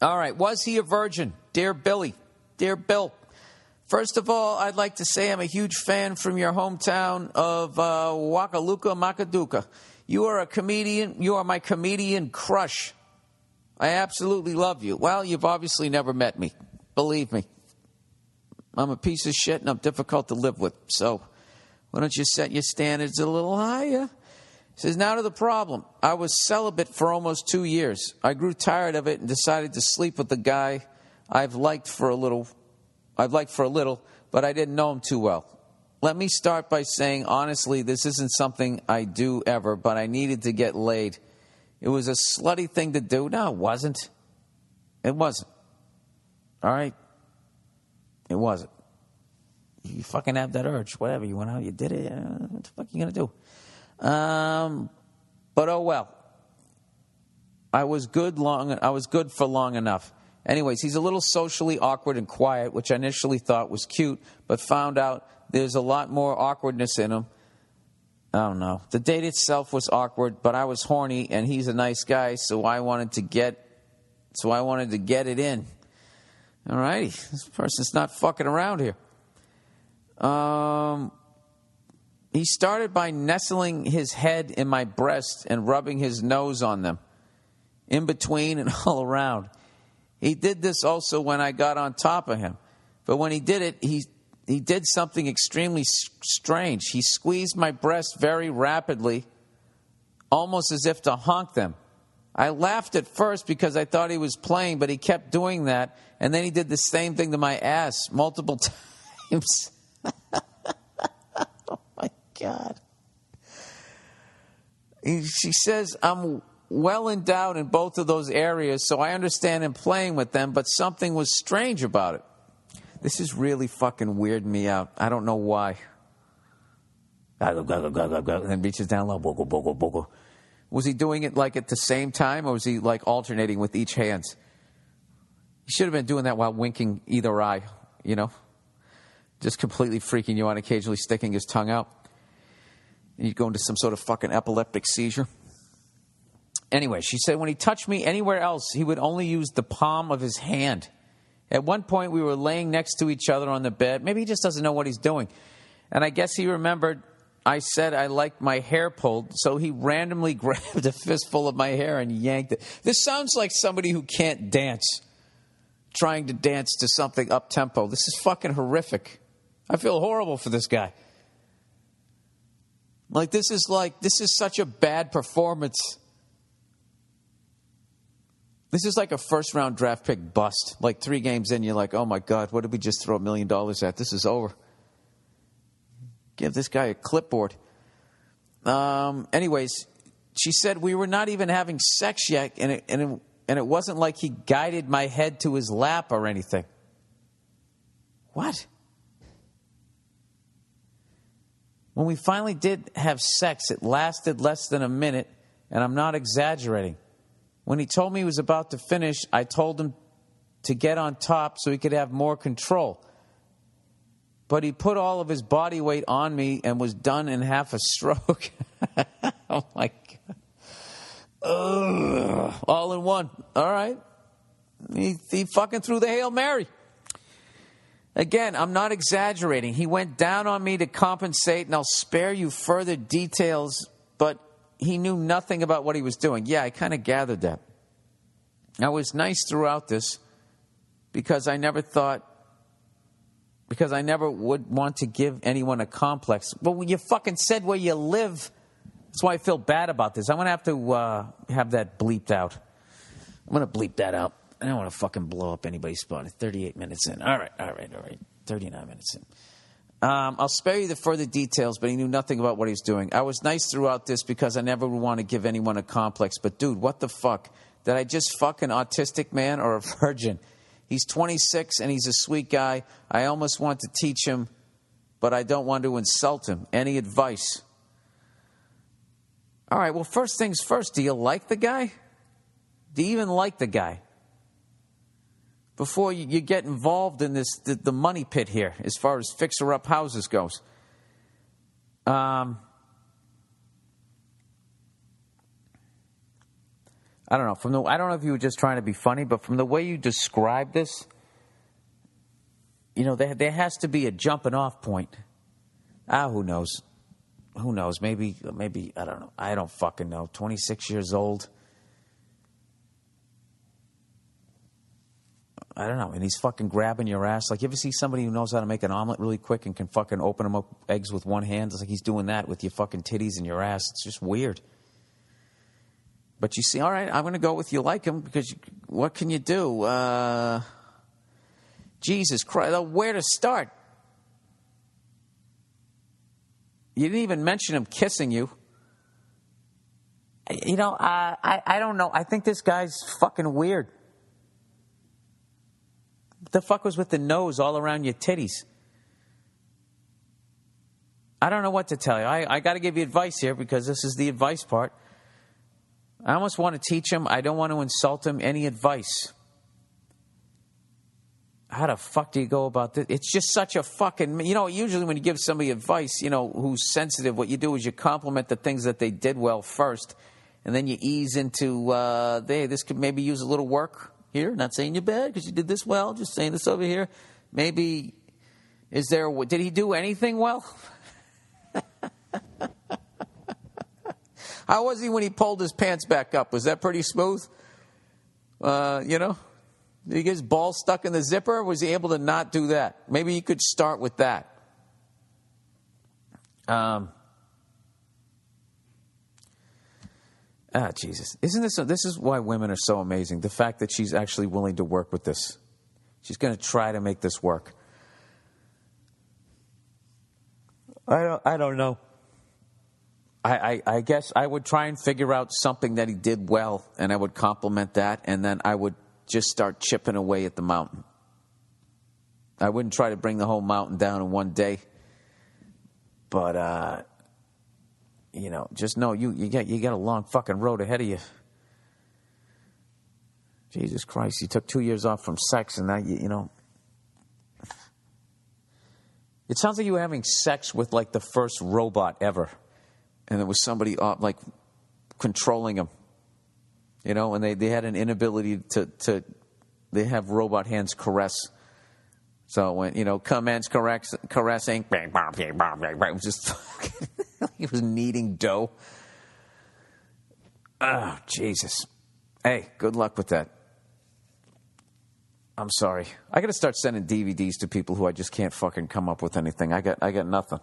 All right. Was he a virgin? Dear Billy. Dear Bill. First of all, I'd like to say I'm a huge fan from your hometown of Wakaluka Makaduka. You are a comedian. You are my comedian crush. I absolutely love you. Well, you've obviously never met me. Believe me. I'm a piece of shit and I'm difficult to live with. So why don't you set your standards a little higher? He says, now to the problem. I was celibate for almost 2 years. I grew tired of it and decided to sleep with the guy I've liked for a little, but I didn't know him too well. Let me start by saying, honestly, this isn't something I do ever, but I needed to get laid. It was a slutty thing to do. No, it wasn't. It wasn't. All right? It wasn't. You fucking have that urge. Whatever. You went out, you did it. What the fuck are you going to do? But oh well. I was good for long enough. Anyways, he's a little socially awkward and quiet, which I initially thought was cute, but found out there's a lot more awkwardness in him. I don't know. The date itself was awkward, but I was horny, and he's a nice guy, so I wanted to get it in. All righty. This person's not fucking around here. He started by nestling his head in my breast and rubbing his nose on them, in between and all around. He did this also when I got on top of him. But when he did it, he did something extremely strange. He squeezed my breast very rapidly, almost as if to honk them. I laughed at first because I thought he was playing, but he kept doing that. And then he did the same thing to my ass multiple times. Oh, my God. She says, I'm well endowed in both of those areas, so I understand him playing with them, but something was strange about it. This is really fucking weirding me out. I don't know why. And then reaches down low. Bogo, bogo, bogo. Was he doing it like at the same time, or was he like alternating with each hand? He should have been doing that while winking either eye, you know? Just completely freaking you out, occasionally sticking his tongue out. And you'd go into some sort of fucking epileptic seizure. Anyway, she said when he touched me anywhere else, he would only use the palm of his hand. At one point, we were laying next to each other on the bed. Maybe he just doesn't know what he's doing. And I guess he remembered I said I liked my hair pulled, so he randomly grabbed a fistful of my hair and yanked it. This sounds like somebody who can't dance, trying to dance to something up-tempo. This is fucking horrific. I feel horrible for this guy. This is such a bad performance. This is like a first-round draft pick bust. Like 3 games in, you're like, oh, my God, what did we just throw $1 million at? This is over. Give this guy a clipboard. Anyways, she said we were not even having sex yet, and it wasn't like he guided my head to his lap or anything. What? When we finally did have sex, it lasted less than a minute, and I'm not exaggerating. When he told me he was about to finish, I told him to get on top so he could have more control. But he put all of his body weight on me and was done in half a stroke. Oh, my God. Ugh. All in one. All right. He fucking threw the Hail Mary. Again, I'm not exaggerating. He went down on me to compensate, and I'll spare you further details, but he knew nothing about what he was doing. Yeah, I kind of gathered that. I was nice throughout this because I never would want to give anyone a complex. Well, when you fucking said where you live, that's why I feel bad about this. I'm going to have to have that bleeped out. I'm going to bleep that out. I don't want to fucking blow up anybody's spot. It's 38 minutes in. All right. 39 minutes in. I'll spare you the further details, but he knew nothing about what he was doing. I was nice throughout this because I never would want to give anyone a complex. But, dude, what the fuck? Did I just fuck an autistic man or a virgin? He's 26 and he's a sweet guy. I almost want to teach him, but I don't want to insult him. Any advice? All right, well, first things first, do you like the guy? Do you even like the guy? Before you get involved in the money pit here, as far as fixer-up houses goes. I I don't know. I don't know if you were just trying to be funny, but from the way you describe this, there has to be a jumping off point. Who knows? Who knows? Maybe I don't know. I don't fucking know. 26 years old. I don't know. And he's fucking grabbing your ass. Like, you ever see somebody who knows how to make an omelet really quick and can fucking open them up eggs with one hand? It's like he's doing that with your fucking titties and your ass. It's just weird. But you see, all right, I'm going to go with you like him because what can you do? Jesus Christ, where to start? You didn't even mention him kissing you. I don't know. I think this guy's fucking weird. What the fuck was with the nose all around your titties? I don't know what to tell you. I got to give you advice here because this is the advice part. I almost want to teach him. I don't want to insult him. Any advice? How the fuck do you go about this? It's just such a fucking... usually when you give somebody advice, who's sensitive, what you do is you compliment the things that they did well first, and then you ease into, this could maybe use a little work here. Not saying you're bad because you did this well. Just saying this over here. Maybe, did he do anything well? How was he when he pulled his pants back up? Was that pretty smooth? Did he get his balls stuck in the zipper? Or was he able to not do that? Maybe you could start with that. Jesus. This is why women are so amazing. The fact that she's actually willing to work with this. She's going to try to make this work. I don't know. I guess I would try and figure out something that he did well, and I would compliment that, and then I would just start chipping away at the mountain. I wouldn't try to bring the whole mountain down in one day, but just know you got a long fucking road ahead of you. Jesus Christ, you took 2 years off from sex, and now it sounds like you were having sex with like the first robot ever. And there was somebody like controlling him, and they had an inability to they have robot hands caress. So when, commence caressing, it was just, he was kneading dough. Oh, Jesus. Hey, good luck with that. I'm sorry. I got to start sending DVDs to people who I just can't fucking come up with anything. I got nothing.